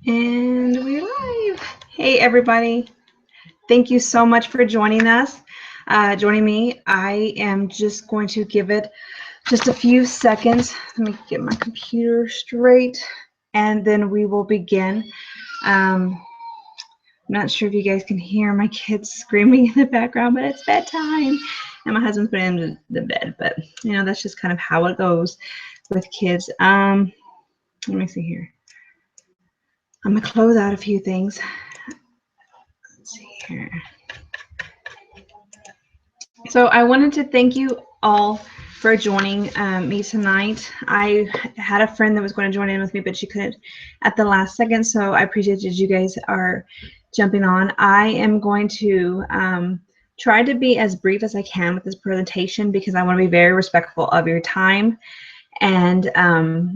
And we're live. Hey, everybody. Thank you so much for joining us, joining me. I am just going to give it just a few seconds. Let me get my computer straight, and then we will begin. I'm not sure if you guys can hear my kids screaming in the background, but it's bedtime, and my husband's putting them to the bed. But, you know, that's just kind of how it goes with kids. Let me see here. I'm going to close out a few things. Let's see here. So I wanted to thank you all for joining me tonight. I had a friend that was going to join in with me, but she couldn't at the last second, so I appreciate that you guys are jumping on. I am going to try to be as brief as I can with this presentation because I want to be very respectful of your time and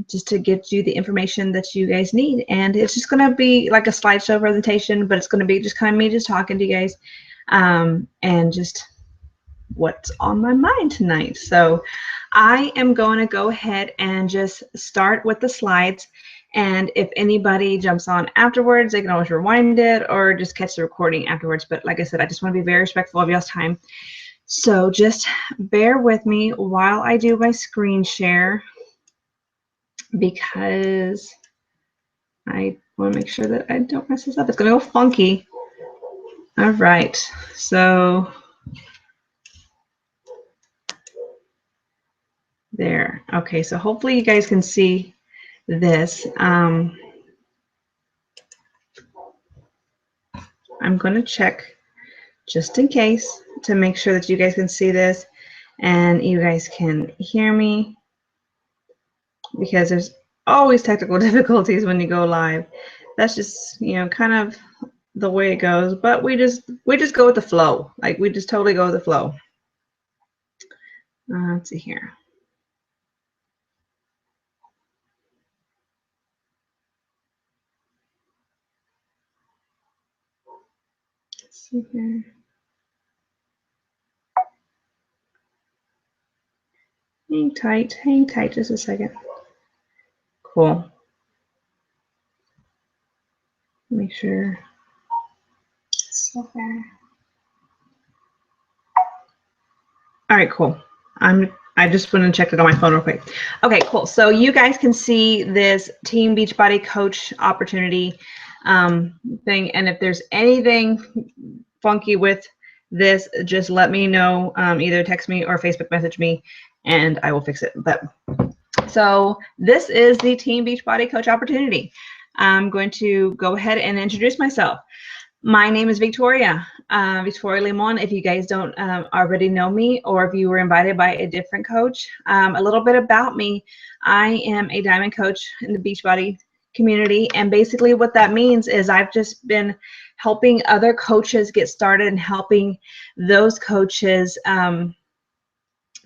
just to get you the information that you guys need. And it's just going to be like a slideshow presentation, but it's going to be just kind of me just talking to you guys and just what's on my mind tonight. So I am going to go ahead and just start with the slides. And if anybody jumps on afterwards, they can always rewind it or just catch the recording afterwards. But like I said, I just want to be very respectful of y'all's time. So just bear with me while I do my screen share because I want to make sure that I don't mess this up. It's going to go funky. All right. So there. Okay, so hopefully you guys can see this. I'm going to check just in case to make sure that you guys can see this and you guys can hear me because there's always technical difficulties when you go live. That's just, you know, kind of the way it goes, but we just go with the flow. Like we just totally go with the flow. Let's see here. Let's see here. Hang tight just a second. Cool. Make sure it's still there. All right, cool. I just went and checked it on my phone real quick. Okay, cool. So you guys can see this Team Beachbody coach opportunity thing, and if there's anything funky with this, just let me know. Either text me or Facebook message me, and I will fix it. But so this is the Team Beachbody coach opportunity. I'm going to go ahead and introduce myself. My name is Victoria, Victoria Limon. If you guys don't already know me or if you were invited by a different coach, a little bit about me. I am a diamond coach in the Beachbody community, and basically what that means is I've just been helping other coaches get started and helping those coaches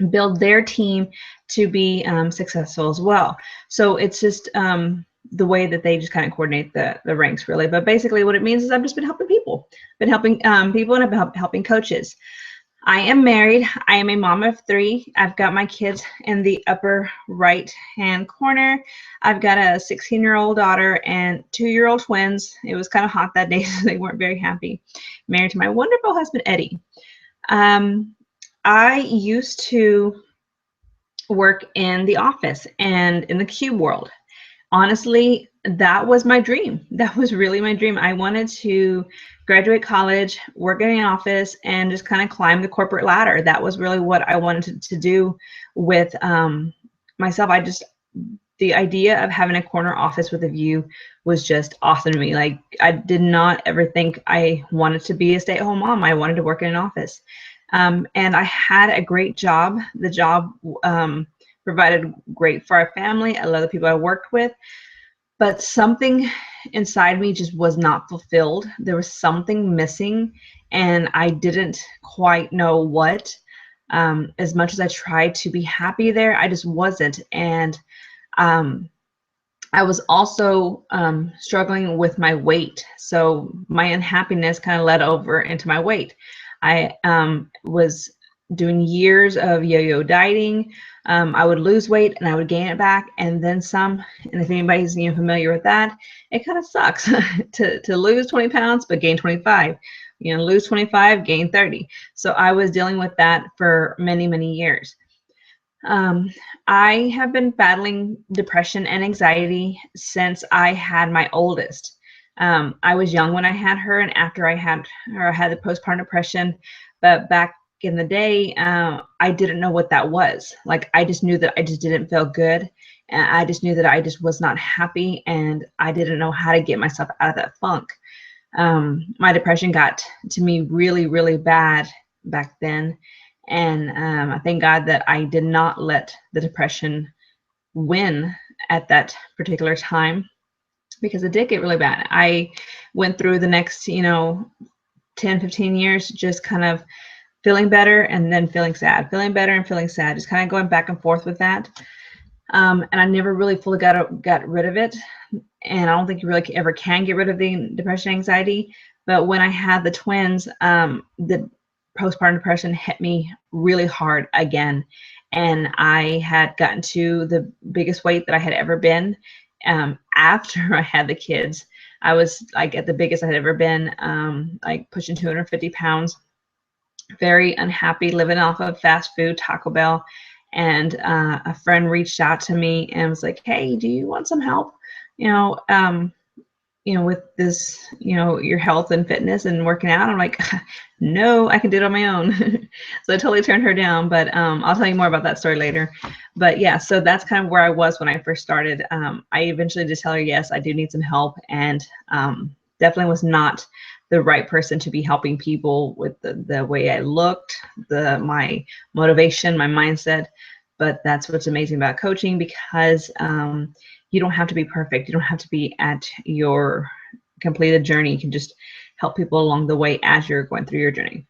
build their team to be successful as well. So it's just the way that they just kind of coordinate the ranks, really. But basically what it means is I've just been helping people, people, and I've been helping coaches. I am married. I am a mom of 3. I've got my kids in the upper right-hand corner. I've got a 16-year-old daughter and 2-year-old twins. It was kind of hot that day, so they weren't very happy. Married to my wonderful husband, Eddie. I used to work in the office and in the cube world. Honestly, that was my dream. That was really my dream. I wanted to graduate college, work in an office, and just kind of climb the corporate ladder. That was really what I wanted to do with myself. The idea of having a corner office with a view was just awesome to me. Like, I did not ever think I wanted to be a stay-at-home mom. I wanted to work in an office. And I had a great job. The job provided great for our family. I love the people I worked with, but something inside me just was not fulfilled. There was something missing, and I didn't quite know what. As much as I tried to be happy there, I just wasn't. And I was also struggling with my weight. So my unhappiness kind of led over into my weight. I was doing years of yo-yo dieting. I would lose weight and I would gain it back and then some. And if anybody's familiar with that, it kind of sucks to lose 20 pounds but gain 25. Lose 25, gain 30. So I was dealing with that for many, many years. I have been battling depression and anxiety since I had my oldest. I was young when I had her, and after I had her, I had the postpartum depression. But back in the day, I didn't know what that was. Like, I just knew that I just didn't feel good. And I just knew that I just was not happy, and I didn't know how to get myself out of that funk. My depression got to me really, really bad back then. And I thank God that I did not let the depression win at that particular time, because it did get really bad. I went through the next, 10, 15 years just kind of feeling better and then feeling sad, feeling better and feeling sad, just kind of going back and forth with that. And I never really fully got rid of it. And I don't think you really ever can get rid of the depression, anxiety. But when I had the twins, the postpartum depression hit me really hard again. And I had gotten to the biggest weight that I had ever been. After I had the kids, I was like at the biggest I had ever been, like pushing 250 pounds, very unhappy, living off of fast food, Taco Bell. And a friend reached out to me and was like, "Hey, do you want some help? With this, your health and fitness and working out." I'm like, "No, I can do it on my own." So I totally turned her down, but I'll tell you more about that story later. But yeah, so that's kind of where I was when I first started. I eventually did tell her, yes, I do need some help, and definitely was not the right person to be helping people with the way I looked, my motivation, my mindset. But that's what's amazing about coaching, because you don't have to be perfect. You don't have to be at your completed journey. You can just help people along the way as you're going through your journey.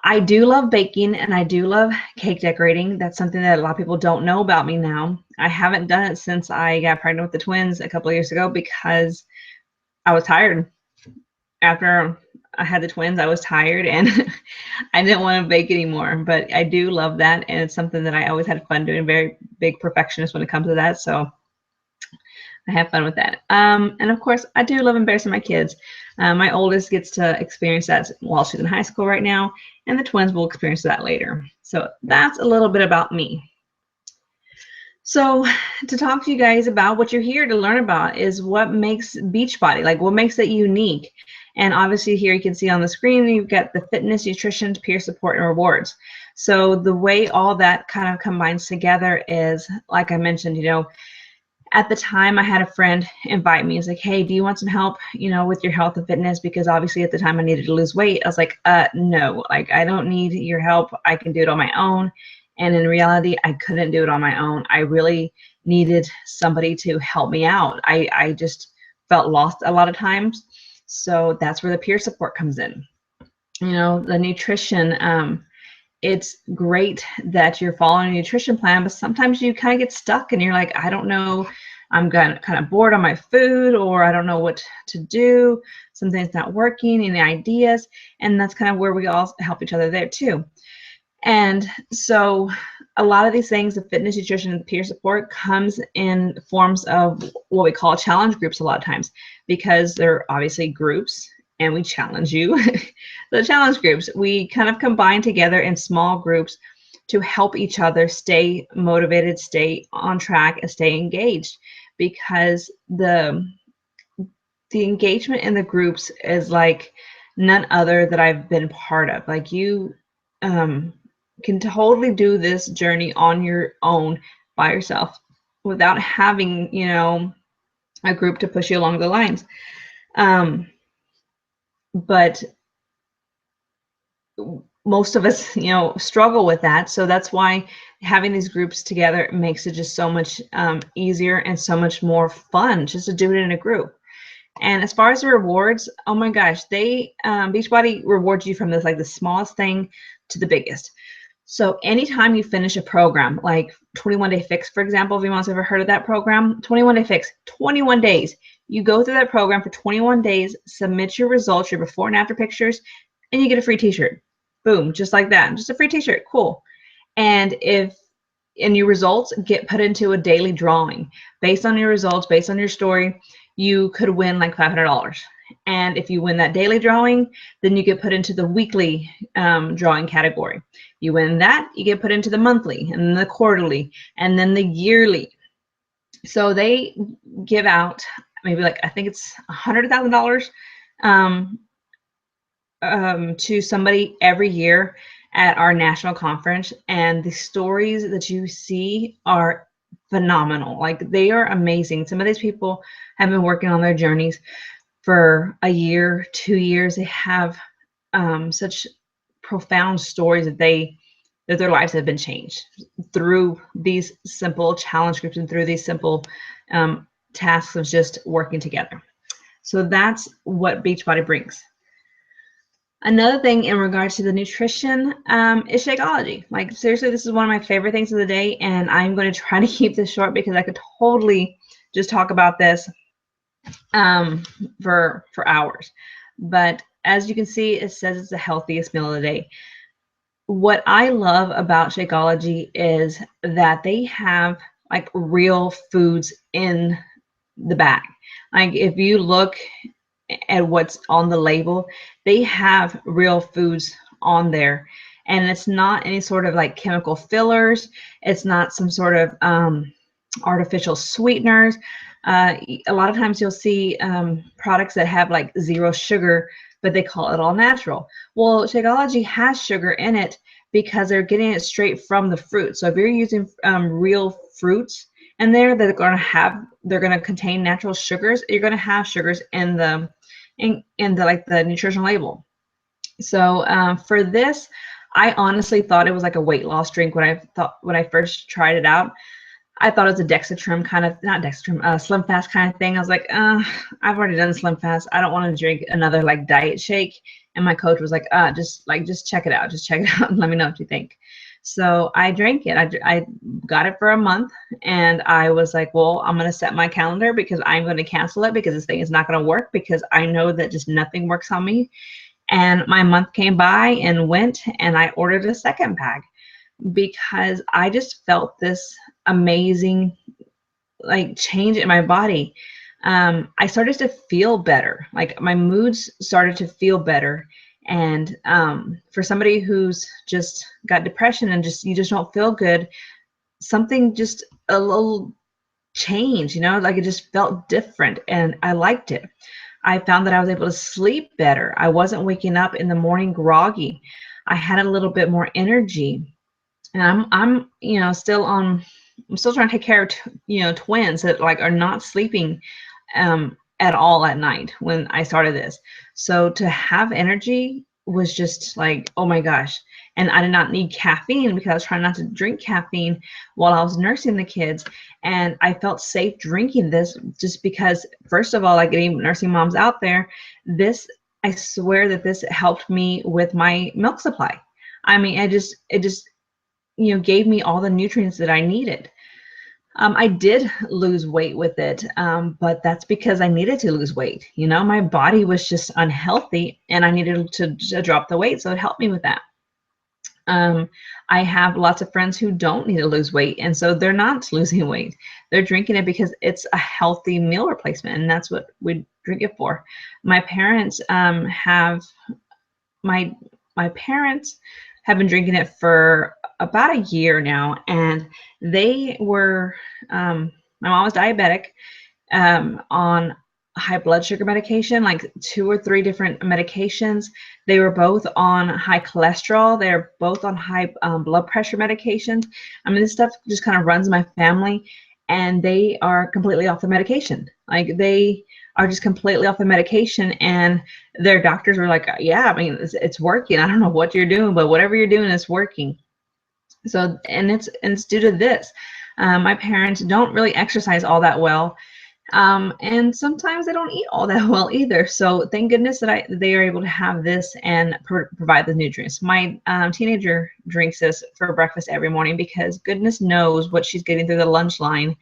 I do love baking, and I do love cake decorating. That's something that a lot of people don't know about me now. I haven't done it since I got pregnant with the twins a couple of years ago, because I was tired. After I had the twins, I was tired and I didn't want to bake anymore. But I do love that, and it's something that I always had fun doing. Very big perfectionist when it comes to that, so I have fun with that. And of course, I do love embarrassing my kids. My oldest gets to experience that while she's in high school right now, and the twins will experience that later. So that's a little bit about me. So to talk to you guys about what you're here to learn about is what makes Beachbody, like what makes it unique. And obviously here you can see on the screen, you've got the fitness, nutrition, peer support, and rewards. So the way all that kind of combines together is, like I mentioned, at the time I had a friend invite me. He's like, "Hey, do you want some help, with your health and fitness?" Because obviously at the time I needed to lose weight. I was like, no, like I don't need your help. I can do it on my own. And in reality, I couldn't do it on my own. I really needed somebody to help me out. I just felt lost a lot of times. So that's where the peer support comes in. The nutrition, it's great that you're following a nutrition plan, but sometimes you kind of get stuck and you're like, I don't know, I'm kind of bored on my food, or I don't know what to do. Something's not working, any ideas. And that's kind of where we all help each other there too. And so a lot of these things, the fitness, nutrition, and peer support, comes in forms of what we call challenge groups a lot of times, because they're obviously groups and we challenge you. The challenge groups, we kind of combine together in small groups to help each other stay motivated, stay on track, and stay engaged, because the engagement in the groups is like none other that I've been part of. Like, you can totally do this journey on your own by yourself without having, a group to push you along the lines. But most of us, struggle with that. So that's why having these groups together makes it just so much easier and so much more fun just to do it in a group. And as far as the rewards, oh my gosh, Beachbody rewards you from this, like the smallest thing to the biggest. So anytime you finish a program, like 21 Day Fix, for example, if anyone's ever heard of that program, 21 Day Fix, 21 days. You go through that program for 21 days, submit your results, your before and after pictures, and you get a free t-shirt. Boom, just like that. Just a free t-shirt. Cool. And your results get put into a daily drawing. Based on your results, based on your story, you could win like $500. And if you win that daily drawing, then you get put into the weekly drawing category. You win that, you get put into the monthly and the quarterly and then the yearly. So they give out maybe like, I think it's $100,000 to somebody every year at our national conference, and the stories that you see are phenomenal. Like, they are amazing. Some of these people have been working on their journeys for a year, 2 years. They have such profound stories that their lives have been changed through these simple challenge groups and through these simple tasks of just working together. So that's what Beachbody brings. Another thing in regards to the nutrition is Shakeology. Like, seriously, this is one of my favorite things of the day, and I'm going to try to keep this short because I could totally just talk about this for hours. But as you can see, it says it's the healthiest meal of the day. What I love about Shakeology is that they have like real foods in the bag. Like, if you look at what's on the label, they have real foods on there, and it's not any sort of like chemical fillers. It's not some sort of artificial sweeteners. A lot of times you'll see products that have like 0 sugar, but they call it all natural. Well, Shakeology has sugar in it because they're getting it straight from the fruit. So if you're using real fruits in there, they're going to contain natural sugars. You're going to have sugars in the like the nutritional label. So for this, I honestly thought it was like a weight loss drink when I first tried it out. I thought it was a Dexatrim kind of, not Dexatrim, Slim Fast kind of thing. I was like, I've already done Slim Fast. I don't want to drink another like diet shake. And my coach was like, just check it out. Just check it out and let me know what you think. So I drank it. I got it for a month, and I was like, well, I'm going to set my calendar because I'm going to cancel it because this thing is not going to work, because I know that just nothing works on me. And my month came by and went, and I ordered a second bag because I just felt this amazing like change in my body. I started to feel better. Like, my moods started to feel better. And for somebody who's just got depression and you just don't feel good, something just a little change, like it just felt different, and I liked it. I found that I was able to sleep better. I wasn't waking up in the morning groggy. I had a little bit more energy. And I'm still trying to take care of twins that like are not sleeping at all at night when I started this. So to have energy was just like, oh my gosh. And I did not need caffeine because I was trying not to drink caffeine while I was nursing the kids. And I felt safe drinking this just because, first of all, like any nursing moms out there, I swear that this helped me with my milk supply. I mean, it just gave me all the nutrients that I needed. I did lose weight with it, but that's because I needed to lose weight. My body was just unhealthy, and I needed to drop the weight, so it helped me with that. I have lots of friends who don't need to lose weight, and so they're not losing weight. They're drinking it because it's a healthy meal replacement, and that's what we drink it for. My parents have been drinking it for about a year now, and they were my mom was diabetic, on high blood sugar medication, like 2 or 3 different medications. They were both on high cholesterol. They're both on high blood pressure medications. I mean, this stuff just kind of runs in my family, and they are completely off the medication. Like, they are just completely off the medication, and their doctors were like, yeah, I mean, it's working. I don't know what you're doing, but whatever you're doing is working. So, and it's due to this. My parents don't really exercise all that well, and sometimes they don't eat all that well either. So thank goodness that they are able to have this and provide the nutrients. My teenager drinks this for breakfast every morning because goodness knows what she's getting through the lunch line,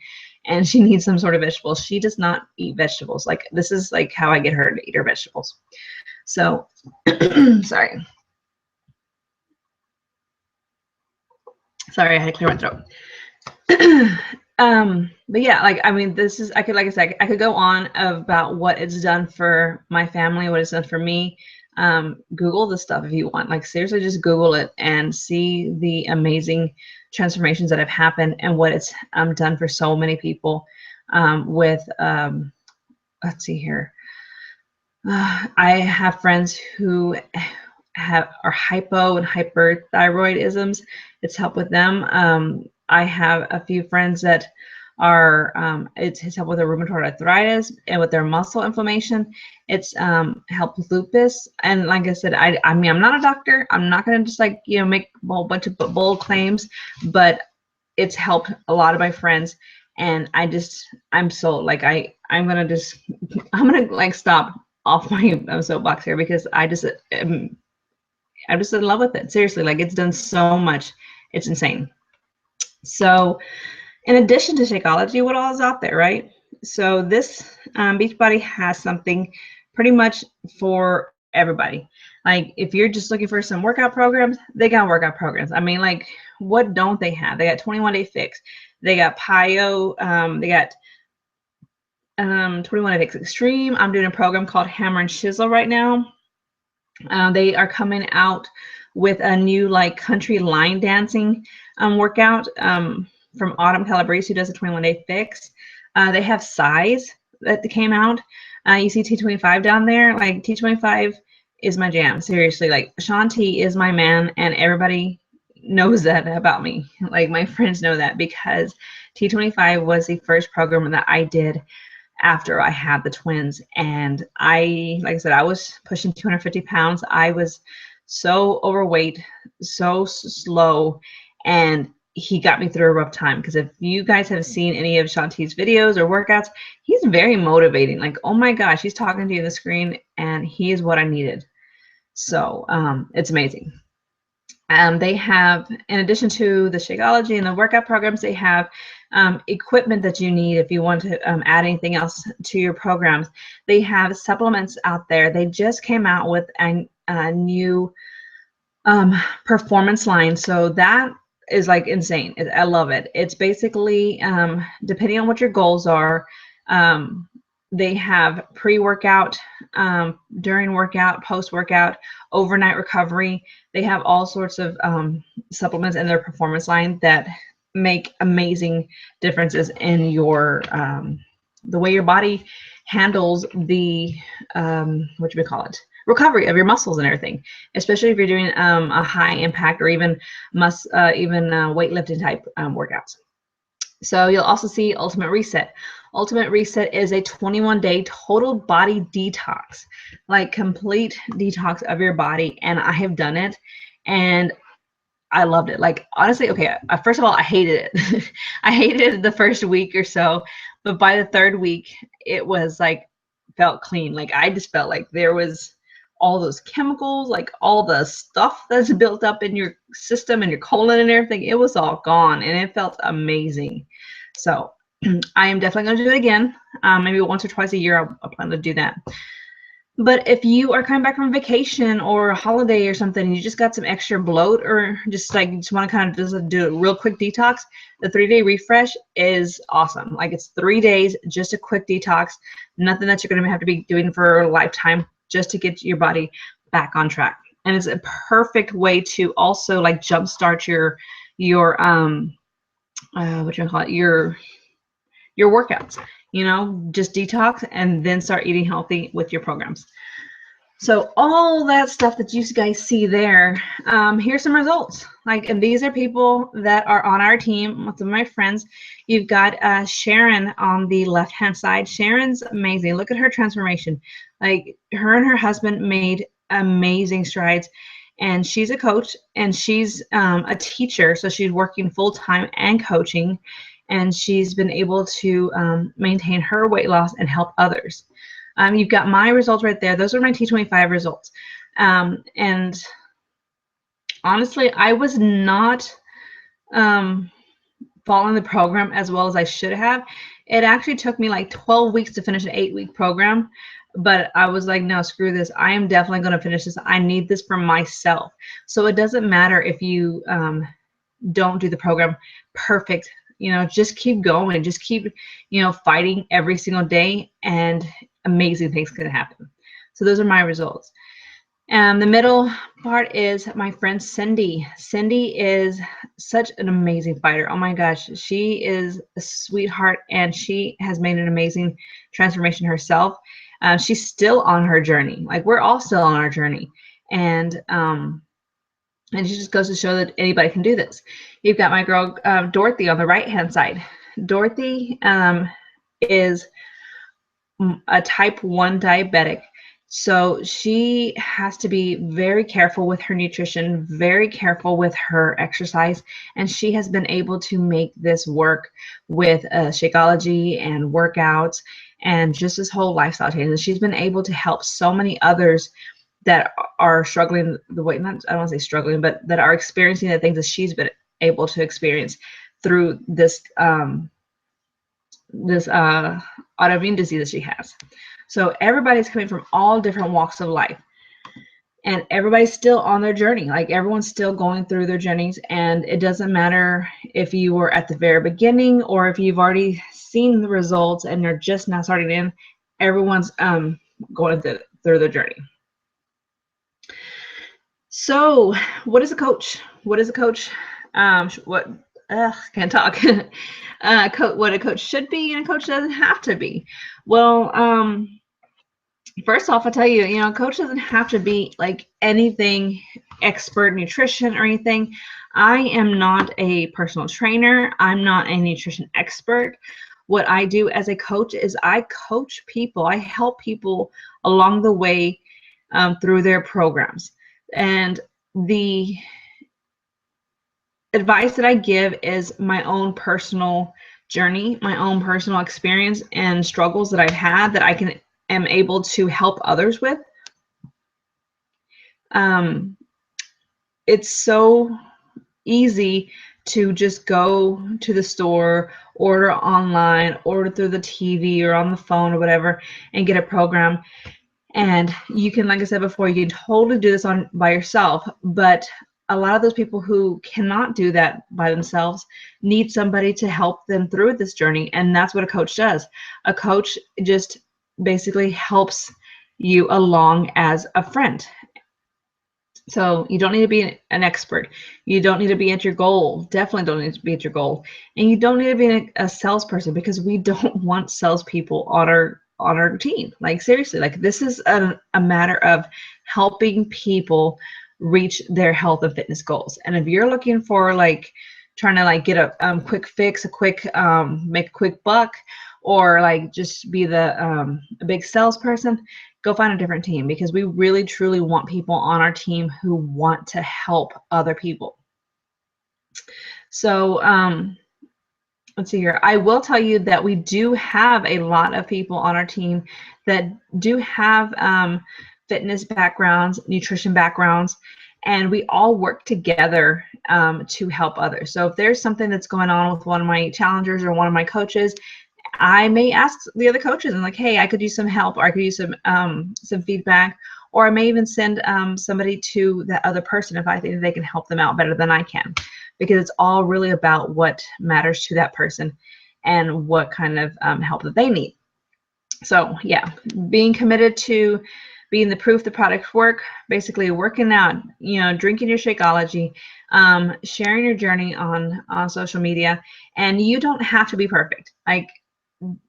and she needs some sort of vegetables. She does not eat vegetables. Like, this is like how I get her to eat her vegetables. So, sorry. Sorry, I had to clear my throat. But yeah, like, I mean, this is, I could, like I said, I could go on about what it's done for my family, what it's done for me. Google the stuff if you want. Like, seriously, just Google it and see the amazing transformations that have happened and what it's done for so many people. With let's see here. I have friends who are hypo and hyperthyroidisms. It's helped with them. I have a few friends that are it's helped with their rheumatoid arthritis and with their muscle inflammation. It's helped with lupus. And like I said, I mean, I'm not a doctor. I'm not going to just, like, you know, make a whole bunch of bold claims, but it's helped a lot of my friends. And I'm so, like, I'm gonna just I'm gonna, like, stop off my soapbox here, because I'm just in love with it. Seriously, like, it's done so much. It's insane. So in addition to Shakeology, what all is out there, right? So this Beachbody has something pretty much for everybody. Like, if you're just looking for some workout programs, they got workout programs. I mean, like, what don't they have? They got 21-day fix. They got PIO. They got 21-day fix extreme. I'm doing a program called Hammer and Chisel right now. They are coming out with a new, like, country line dancing workout from Autumn Calabrese, who does a 21-day fix. They have size that came out. You see T25 down there. Like, T25 is my jam. Seriously, like, Shaun T is my man, and everybody knows that about me. Like, my friends know that, because T25 was the first program that I did after I had the twins. And like I said, I was pushing 250 pounds. I was so overweight, so slow, and he got me through a rough time. Because if you guys have seen any of Shanti's videos or workouts, he's very motivating. Like, oh my gosh, he's talking to you on the screen, and he is what I needed. So it's amazing. They have, in addition to the Shakeology and the workout programs, they have equipment that you need if you want to add anything else to your programs. They have supplements out there. They just came out with a new performance line. So that is, like, insane. I love it. It's basically, depending on what your goals are, they have pre-workout, during workout, post-workout, overnight recovery. They have all sorts of supplements in their performance line that make amazing differences in your the way your body handles the recovery of your muscles and everything, especially if you're doing a high impact or even weightlifting type workouts. So you'll also see Ultimate Reset. Ultimate Reset is a 21-day total body detox, like complete detox of your body. And I have done it, and I loved it. Like, honestly, okay, first of all, I hated it. I hated it the first week or so, but by the third week, it was like, felt clean. Like, I just felt like there was all those chemicals, like all the stuff that's built up in your system and your colon and everything. It was all gone, and it felt amazing. So I am definitely going to do it again. Maybe once or twice a year, I'll plan to do that. But if you are coming back from vacation or a holiday or something, and you just got some extra bloat, or just want to kind of just do a real quick detox, the 3-day refresh is awesome. Like, it's 3 days, just a quick detox, nothing that you're going to have to be doing for a lifetime, just to get your body back on track. And it's a perfect way to also, like, jumpstart your your workouts. You know, just detox and then start eating healthy with your programs. So all that stuff that you guys see there, here's some results. Like, and these are people that are on our team, some of my friends. You've got Sharon on the left-hand side. Sharon's amazing. Look at her transformation. Like, her and her husband made amazing strides. And she's a coach, and she's a teacher, so she's working full-time and coaching. And she's been able to maintain her weight loss and help others. You've got my results right there. Those are my T25 results. And honestly, I was not following the program as well as I should have. It actually took me like 12 weeks to finish an 8-week program. But I was like, no, screw this. I am definitely going to finish this. I need this for myself. So it doesn't matter if you don't do the program perfect. Just keep going, just keep, fighting every single day, and amazing things can happen. So those are my results. And the middle part is my friend Cindy. Cindy is such an amazing fighter. Oh my gosh, she is a sweetheart, and she has made an amazing transformation herself. She's still on her journey. Like, we're all still on our journey. And it just goes to show that anybody can do this. You've got my girl Dorothy on the right-hand side. Dorothy is a type 1 diabetic. So she has to be very careful with her nutrition, very careful with her exercise, and she has been able to make this work with Shakeology and workouts and just this whole lifestyle change. And she's been able to help so many others that are struggling the way, not, I don't want to say struggling, but that are experiencing the things that she's been able to experience through this autoimmune disease that she has. So everybody's coming from all different walks of life, and everybody's still on their journey. Like, everyone's still going through their journeys, and it doesn't matter if you were at the very beginning or if you've already seen the results and you're just now starting in. Everyone's going through their journey. So what is a coach? What is a coach? Can't talk. What a coach should be and a coach doesn't have to be. Well, first off, I'll tell you, a coach doesn't have to be like anything expert nutrition or anything. I am not a personal trainer. I'm not a nutrition expert. What I do as a coach is I coach people. I help people along the way through their programs. And the advice that I give is my own personal journey, my own personal experience and struggles that I've had that I am able to help others with. It's so easy to just go to the store, order online, order through the TV or on the phone or whatever, and get a program. And you can, like I said before, you can totally do this by yourself, but a lot of those people who cannot do that by themselves need somebody to help them through this journey, and that's what a coach does. A coach just basically helps you along as a friend. So you don't need to be an expert. You don't need to be at your goal. Definitely don't need to be at your goal. And you don't need to be a salesperson, because we don't want salespeople on our team. Like, seriously, like, this is a matter of helping people reach their health and fitness goals. And if you're looking for like trying to like get a quick fix, make a quick buck, or like just be a big salesperson, go find a different team, because we really truly want people on our team who want to help other people. So let's see here. I will tell you that we do have a lot of people on our team that do have fitness backgrounds, nutrition backgrounds, and we all work together to help others. So if there's something that's going on with one of my challengers or one of my coaches, I may ask the other coaches and like, hey, I could use some help, or I could use some feedback, or I may even send somebody to that other person if I think they can help them out better than I can, because it's all really about what matters to that person and what kind of help that they need. So yeah, being committed to being the proof the products work, basically working out, drinking your Shakeology, sharing your journey on social media, and you don't have to be perfect. Like,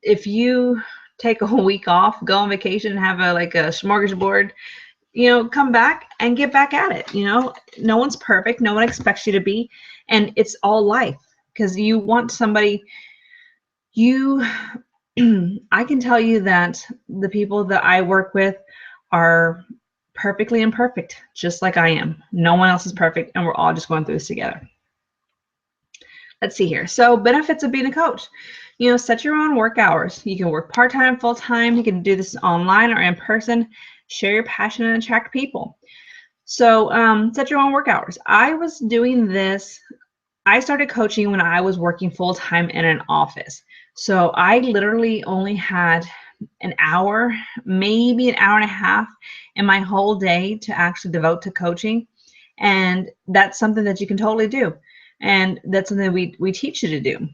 if you take a whole week off, go on vacation, and have a smorgasbord, come back and get back at it. No one's perfect. No one expects you to be, and it's all life, because you want somebody. I can tell you that the people that I work with are perfectly imperfect, just like I am. No one else is perfect, and we're all just going through this together. Let's see here. So benefits of being a coach. Set your own work hours. You can work part-time, full-time. You can do this online or in person. Share your passion and attract people. So set your own work hours. I was doing this. I started coaching when I was working full-time in an office. So I literally only had an hour, maybe an hour and a half in my whole day to actually devote to coaching. And that's something that you can totally do. And that's something we teach you to do,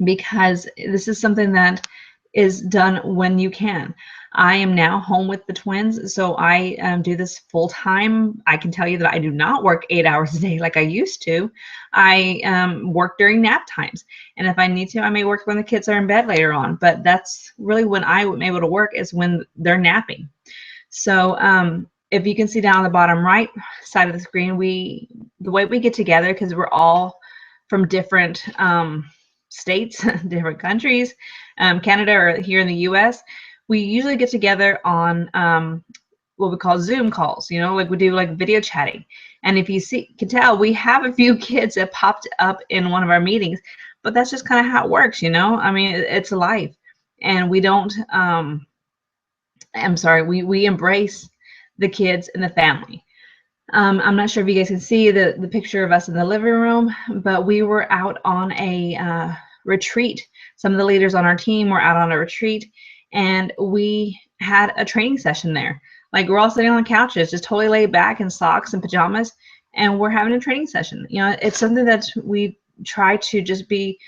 because this is something that is done when you can. I am now home with the twins, so I do this full time. I can tell you that I do not work 8 hours a day like I used to. I work during nap times, and if I need to, I may work when the kids are in bed later on. But that's really when I'm able to work, is when they're napping. So if you can see down on the bottom right side of the screen, the way we get together, because we're all from different states, different countries, Canada or here in the US, we usually get together on what we call Zoom calls, like we do like video chatting. And if you can tell, we have a few kids that popped up in one of our meetings, but that's just kind of how it works, I mean, it's life. And we don't, we embrace the kids and the family. I'm not sure if you guys can see the picture of us in the living room, but we were out on a retreat. Some of the leaders on our team were out on a retreat, and we had a training session there. Like, we're all sitting on the couches, just totally laid back in socks and pajamas, and we're having a training session. It's something that we try to just be,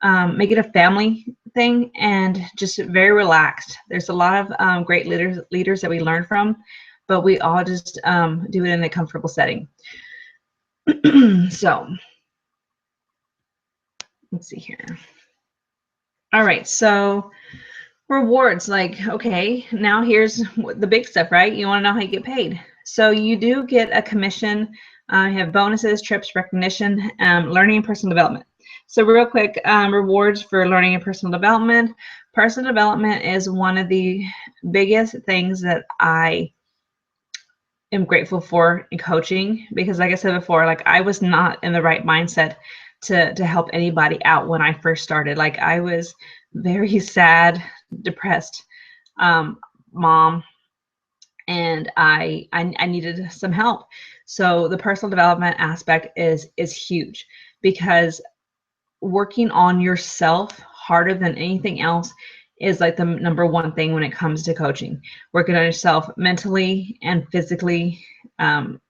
make it a family thing and just very relaxed. There's a lot of great leaders that we learn from, but we all just do it in a comfortable setting. So let's see here. All right, so rewards, like, okay, now here's the big stuff, right? You want to know how you get paid. So you do get a commission. You have bonuses, trips, recognition, learning and personal development. So real quick, rewards for learning and personal development. Personal development is one of the biggest things that I am grateful for in coaching, because like I said before, like, I was not in the right mindset to help anybody out when I first started. Like, I was very sad, depressed mom, and I needed some help. So the personal development aspect is huge, because working on yourself harder than anything else is like the number one thing when it comes to coaching. Working on yourself mentally and physically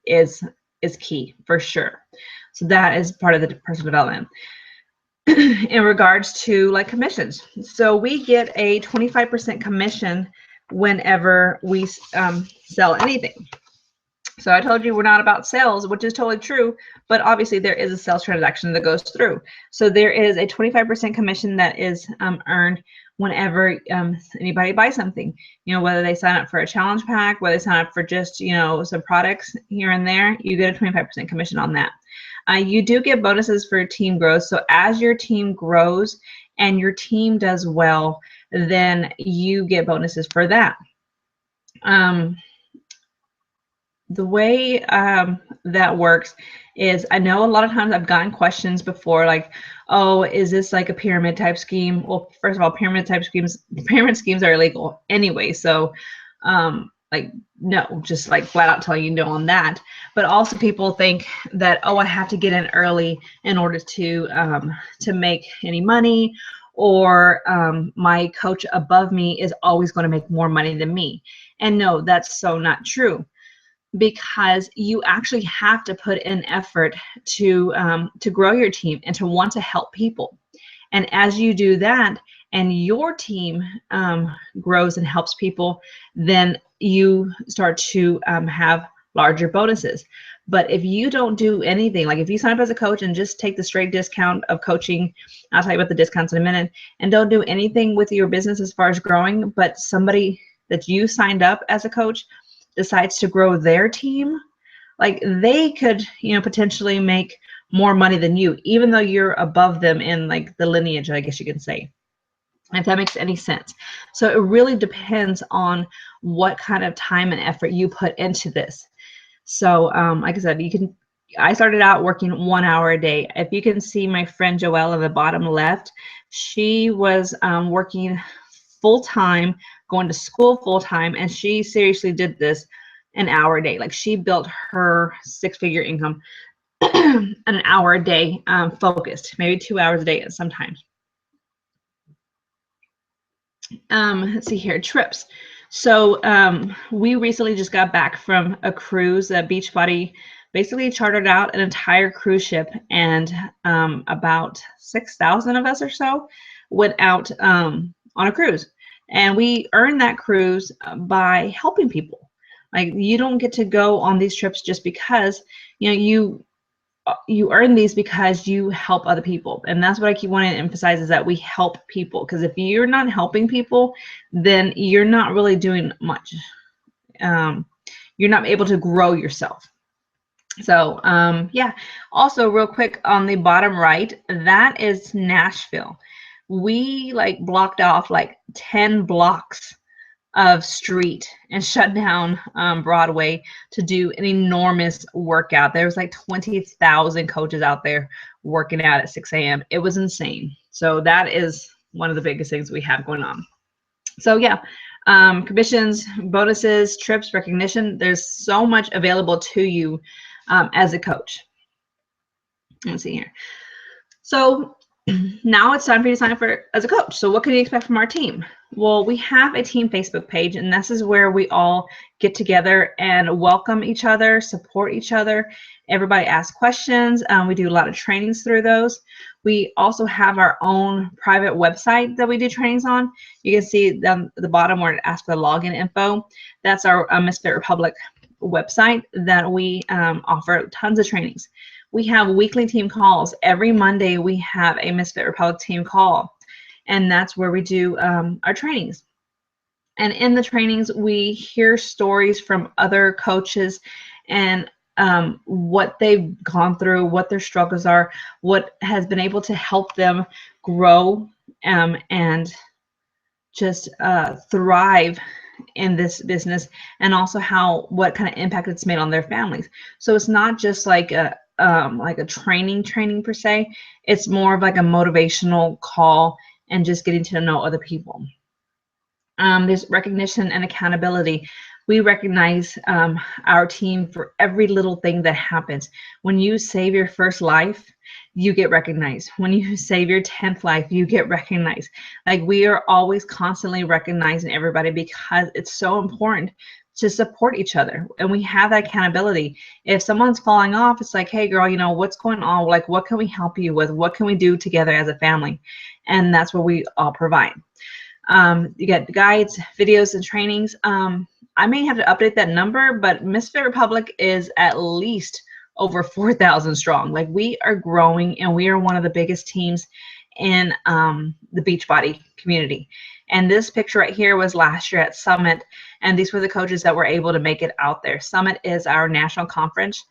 is key for sure. So that is part of the personal development. In regards to like commissions, so we get a 25% commission whenever we sell anything. So I told you we're not about sales, which is totally true, but obviously there is a sales transaction that goes through. So there is a 25% commission that is earned whenever anybody buys something, whether they sign up for a challenge pack, whether they sign up for just, some products here and there, you get a 25% commission on that. You do get bonuses for team growth. So as your team grows and your team does well, then you get bonuses for that. The way that works is, I know a lot of times I've gotten questions before, like, oh, is this like a pyramid type scheme? Well, first of all, pyramid schemes are illegal anyway. So like, no, just like flat out telling you no on that. But also people think that, oh, I have to get in early in order to make any money, or my coach above me is always going to make more money than me. And no, that's so not true, because you actually have to put in effort to grow your team and to want to help people. And as you do that and your team grows and helps people, then you start to have larger bonuses. But if you don't do anything, like if you sign up as a coach and just take the straight discount of coaching, I'll tell you about the discounts in a minute, and don't do anything with your business as far as growing, but somebody that you signed up as a coach decides to grow their team, like, they could, potentially make more money than you, even though you're above them in like the lineage, I guess you can say, if that makes any sense. So it really depends on what kind of time and effort you put into this. So like I said, I started out working 1 hour a day. If you can see my friend Joelle at the bottom left, she was working full-time, going to school full-time, and she seriously did this an hour a day. Like, she built her 6-figure income an hour a day, focused, maybe 2 hours a day sometimes. Let's see here, trips. So we recently just got back from a cruise, a Beachbody basically chartered out an entire cruise ship, and about 6,000 of us or so went out on a cruise. And we earned that cruise by helping people. Like, you don't get to go on these trips just because, you know, you earn these because you help other people. And that's what I keep wanting to emphasize, is that we help people. Because if you're not helping people, then you're not really doing much. You're not able to grow yourself. So yeah, also real quick, on the bottom right, that is Nashville. We like blocked off like 10 blocks of street and shut down Broadway to do an enormous workout. There was like 20,000 coaches out there working out at 6 a.m. It was insane. So that is one of the biggest things we have going on. So yeah, commissions, bonuses, trips, recognition. There's so much available to you as a coach. Let's see here. So now it's time for you to sign up as a coach. So what can you expect from our team? Well, we have a team Facebook page, and this is where we all get together and welcome each other, support each other. Everybody asks questions. We do a lot of trainings through those. We also have our own private website that we do trainings on. You can see down the bottom where it asks for the login info. That's our Misfit Republic website that we offer tons of trainings. We have weekly team calls. Every Monday we have a Misfit Republic team call, and that's where we do our trainings. And in the trainings, we hear stories from other coaches and what they've gone through, what their struggles are, what has been able to help them grow and just thrive in this business, and also what kind of impact it's made on their families. So it's not just like a training per se. It's more of like a motivational call and just getting to know other people. There's recognition and accountability. We recognize our team for every little thing that happens. When you save your first life, you get recognized. When you save your 10th life, you get recognized. Like, we are always constantly recognizing everybody because it's so important to support each other, and we have that accountability. If someone's falling off, it's like, hey girl, you know, what's going on? Like, what can we help you with? What can we do together as a family? And that's what we all provide. You get guides, videos, and trainings. I may have to update that number, but Misfit Republic is at least over 4,000 strong. Like, we are growing, and we are one of the biggest teams in the Beachbody community. And this picture right here was last year at Summit, and these were the coaches that were able to make it out there. Summit is our national conference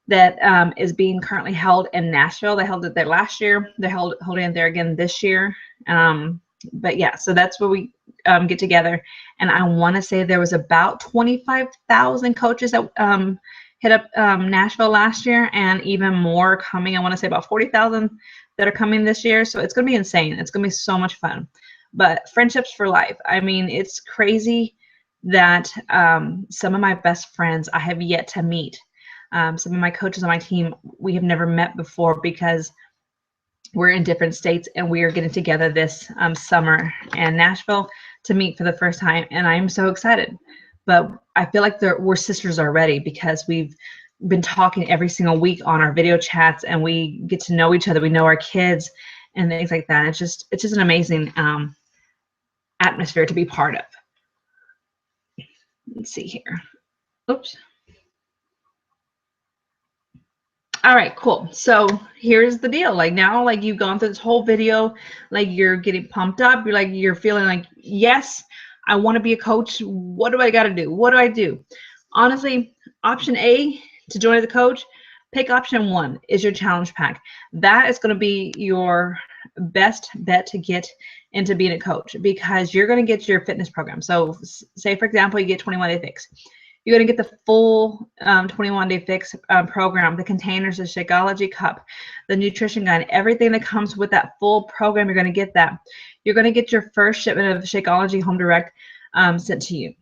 that is being currently held in Nashville. They held it there last year. They're holding it there again this year. But yeah, so that's where we get together. And I want to say there was about 25,000 coaches that hit up Nashville last year, and even more coming. I want to say about 40,000 that are coming this year. So it's going to be insane. It's going to be so much fun. But friendships for life. I mean, it's crazy that some of my best friends I have yet to meet. Some of my coaches on my team, we have never met before because we're in different states, and we are getting together this summer in Nashville to meet for the first time, and I'm so excited. But I feel like we're sisters already, because we've been talking every single week on our video chats, and we get to know each other. We know our kids and things like that. It's just an amazing atmosphere to be part of. Let's see here. Oops. All right, cool. So here's the deal. Like, now, like, you've gone through this whole video, like, you're getting pumped up. You're feeling like, yes, I want to be a coach. What do I got to do? What do I do? Honestly, option A to join as a coach, pick option 1 is your challenge pack. That is going to be your best bet to get into being a coach, because you're going to get your fitness program. So say, for example, you get 21 Day Fix. You're going to get the full 21 Day Fix program, the containers, the Shakeology cup, the nutrition guide, everything that comes with that full program. You're going to get that. You're going to get your first shipment of Shakeology Home Direct sent to you.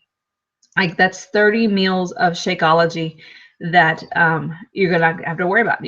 Like, that's 30 meals of Shakeology that you're gonna have to worry about.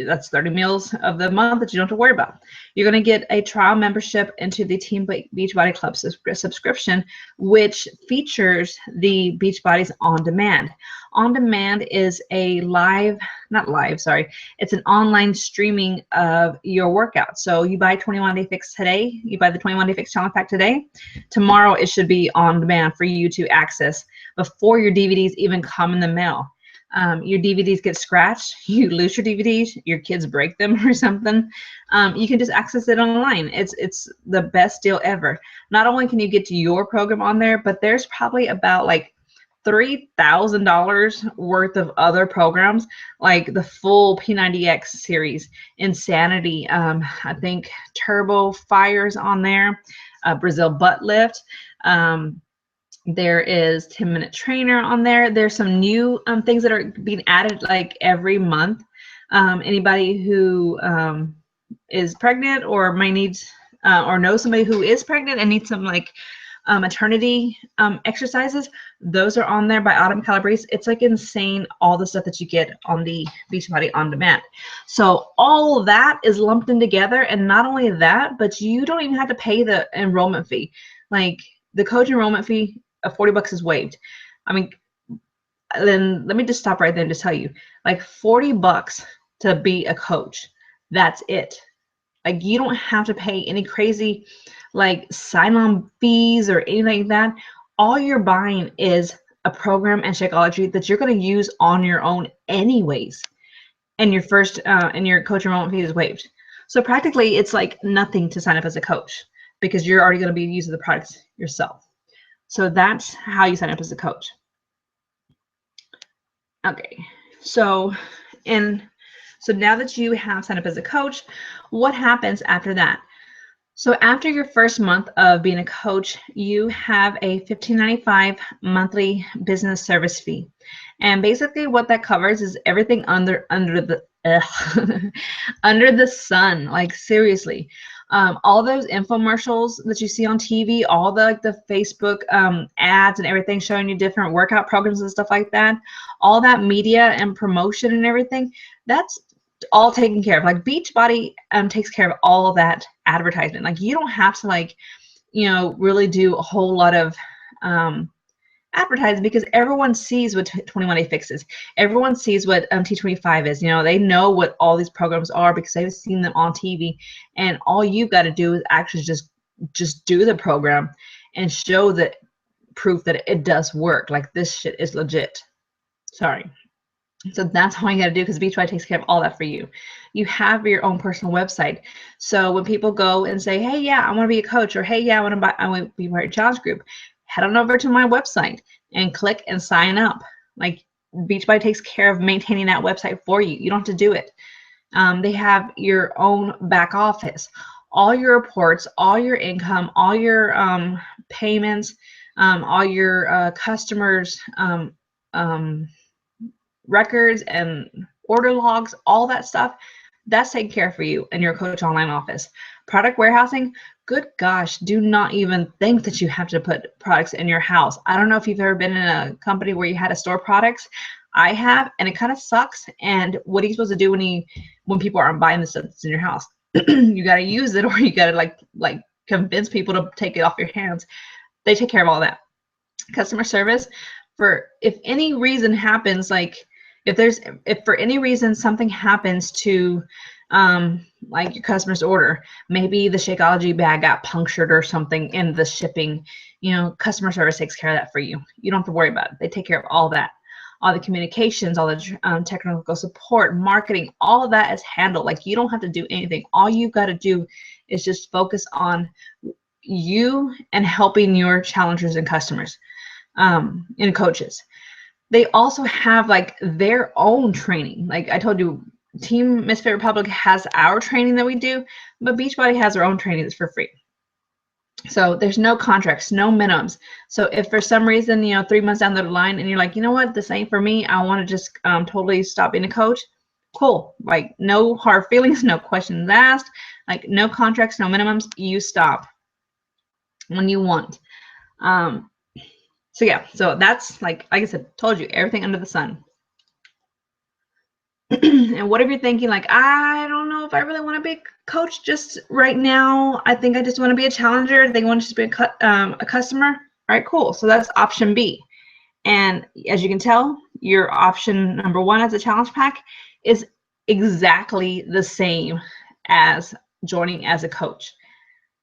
That's 30 meals of the month that you don't have to worry about. You're gonna get a trial membership into the Team Beachbody Club subscription, which features the Beachbody's On Demand. On Demand is a it's an online streaming of your workout. So you buy 21 Day Fix today, you buy the 21 Day Fix challenge pack today, tomorrow it should be on demand for you to access before your DVDs even come in the mail. Your DVDs get scratched, you lose your DVDs, your kids break them or something, you can just access it online. It's the best deal ever. Not only can you get to your program on there, but there's probably about like $3,000 worth of other programs, like the full P90X series, Insanity, I think Turbo Fire's on there, Brazil Butt Lift. There is 10-minute trainer on there. There's some new things that are being added like every month. Anybody who is pregnant or might need or know somebody who is pregnant and needs some like maternity exercises, those are on there by Autumn Calabrese. It's like insane, all the stuff that you get on the Beachbody On Demand. So all of that is lumped in together, and not only that, but you don't even have to pay the enrollment fee. Like the coach enrollment fee of $40 is waived. I mean, then let me just stop right there and just tell you, like $40 to be a coach, that's it. Like you don't have to pay any crazy like sign-on fees or anything like that. All you're buying is a program and Shakeology that you're going to use on your own anyways. And your first and your coach enrollment fee is waived. So practically it's like nothing to sign up as a coach because you're already going to be using the products yourself. So that's how you sign up as a coach. Okay, so now that you have signed up as a coach, what happens after that? So after your first month of being a coach, you have a $15.95 monthly business service fee. And basically what that covers is everything under the under the sun, like seriously. All those infomercials that you see on TV, all the Facebook ads and everything showing you different workout programs and stuff like that, all that media and promotion and everything, that's all taken care of. Like Beachbody takes care of all of that advertisement. Like you don't have to like, really do a whole lot of advertising because everyone sees what 21 Day Fix is. Everyone sees what T25 is. They know what all these programs are because they've seen them on TV. And all you've got to do is actually just do the program and show that proof that it does work. Like this shit is legit. Sorry. So that's all you got to do because Beachbody takes care of all that for you. You have your own personal website. So when people go and say, hey, yeah, I want to be a coach, or hey, yeah, I want to be part of a challenge group, head on over to my website and click and sign up. Like Beachbody takes care of maintaining that website for you. You don't have to do it. They have your own back office, all your reports, all your income, all your payments, all your customers' records and order logs, all that stuff, that's taken care of for you in your coach online office. Product warehousing, good gosh, do not even think that you have to put products in your house. I don't know if you've ever been in a company where you had to store products. I have, and it kind of sucks. And what are you supposed to do when people aren't buying the stuff that's in your house? You got to use it, or you got to like convince people to take it off your hands. They take care of all that. Customer service, for if any reason happens, like if for any reason something happens to like your customer's order, maybe the Shakeology bag got punctured or something in the shipping, customer service takes care of that for you. You don't have to worry about it. They take care of all that. All the communications, all the technical support, marketing, all of that is handled. Like you don't have to do anything. All you've got to do is just focus on you and helping your challengers and customers and coaches. They also have like their own training. Like I told you, Team Misfit Republic has our training that we do, but Beachbody has their own training that's for free. So there's no contracts, no minimums. So if for some reason, 3 months down the line and you're like, you know what, this ain't for me, I want to just totally stop being a coach, cool. Like no hard feelings, no questions asked, like no contracts, no minimums, you stop when you want. So yeah, so that's like I said, told you everything under the sun. And what if you're thinking like, I don't know if I really want to be a coach just right now. I think I just want to be a challenger. I think I want to just be a customer. All right, cool. So that's option B. And as you can tell, your option number 1 as a challenge pack is exactly the same as joining as a coach.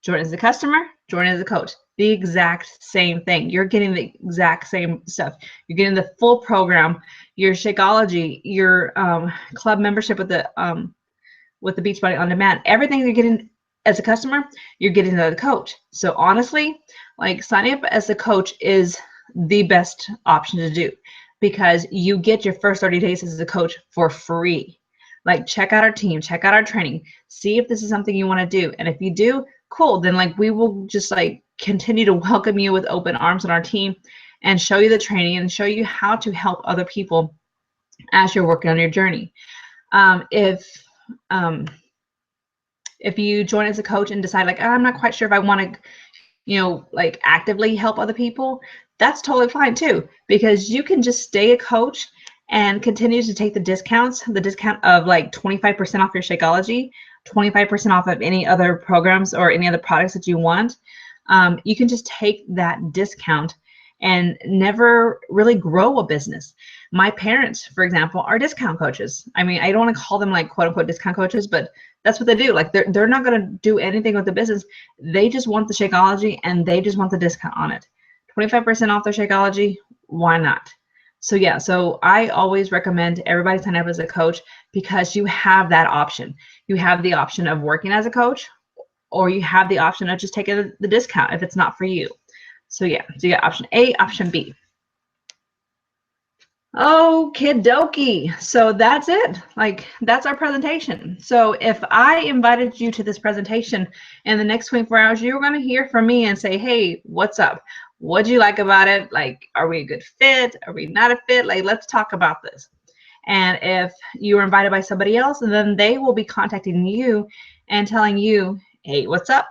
Join as a customer, join as a coach. The exact same thing. You're getting the exact same stuff. You're getting the full program, your Shakeology, your club membership with the Beachbody On Demand. Everything you're getting as a customer, you're getting as a coach. So honestly, like signing up as a coach is the best option to do because you get your first 30 days as a coach for free. Like check out our team, check out our training, see if this is something you want to do. And if you do, cool, then like we will just like continue to welcome you with open arms on our team and show you the training and show you how to help other people as you're working on your journey. If you join as a coach and decide like, oh, I'm not quite sure if I want to, like actively help other people, that's totally fine too, because you can just stay a coach and continue to take the discount of like 25% off your Shakeology, 25% off of any other programs or any other products that you want. You can just take that discount and never really grow a business. My parents, for example, are discount coaches. I mean, I don't want to call them like quote unquote discount coaches, but that's what they do. Like they're not going to do anything with the business. They just want the Shakeology and they just want the discount on it. 25% off their Shakeology, why not? So yeah, so I always recommend everybody sign up as a coach because you have that option. You have the option of working as a coach, or you have the option of just taking the discount if it's not for you. So yeah, so you got option A, option B. Okie dokie. So that's it. Like that's our presentation. So if I invited you to this presentation in the next 24 hours, you're going to hear from me and say, hey, what's up? What'd you like about it? Like, are we a good fit? Are we not a fit? Like, let's talk about this. And if you were invited by somebody else, then they will be contacting you and telling you, hey, what's up?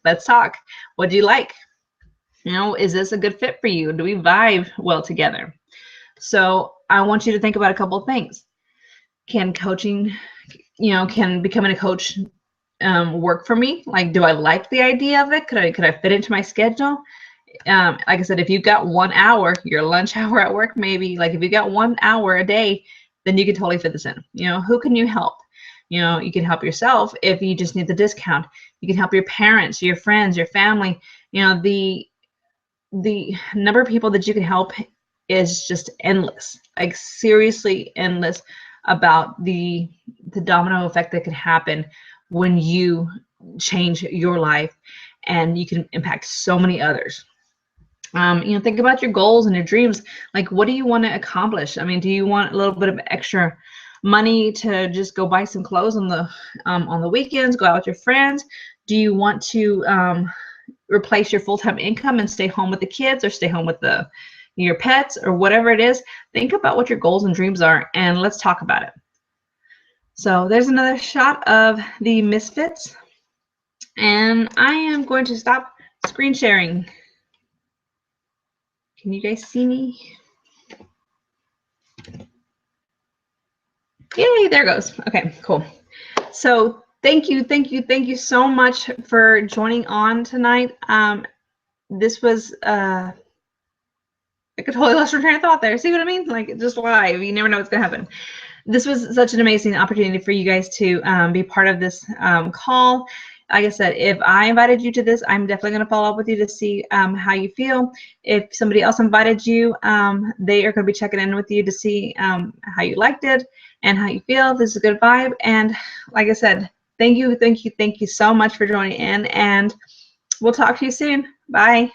Let's talk. What do you like? Is this a good fit for you? Do we vibe well together? So I want you to think about a couple of things. Can coaching, can becoming a coach work for me? Like, do I like the idea of it? Could I fit into my schedule? Like I said, if you've got 1 hour, your lunch hour at work, maybe, like if you got 1 hour a day, then you can totally fit this in. Who can you help? You can help yourself if you just need the discount. You can help your parents, your friends, your family. The number of people that you can help is just endless, like seriously endless, about the domino effect that can happen when you change your life, and you can impact so many others. Think about your goals and your dreams. Like, what do you want to accomplish? I mean, do you want a little bit of extra money to just go buy some clothes on the weekends, go out with your friends? Do you want to replace your full-time income and stay home with the kids, or stay home with your pets, or whatever it is? Think about what your goals and dreams are, and let's talk about it. So there's another shot of the Misfits, and I am going to stop screen sharing. Can you guys see me? Yay, there goes. Okay, cool. So thank you so much for joining on tonight. This was I could totally lost your train of thought there. See what I mean? Like, just live. You never know what's gonna happen. This was such an amazing opportunity for you guys to be part of this call. Like I said, if I invited you to this, I'm definitely going to follow up with you to see how you feel. If somebody else invited you, they are going to be checking in with you to see how you liked it and how you feel. This is a good vibe. And like I said, thank you so much for joining in, and we'll talk to you soon. Bye.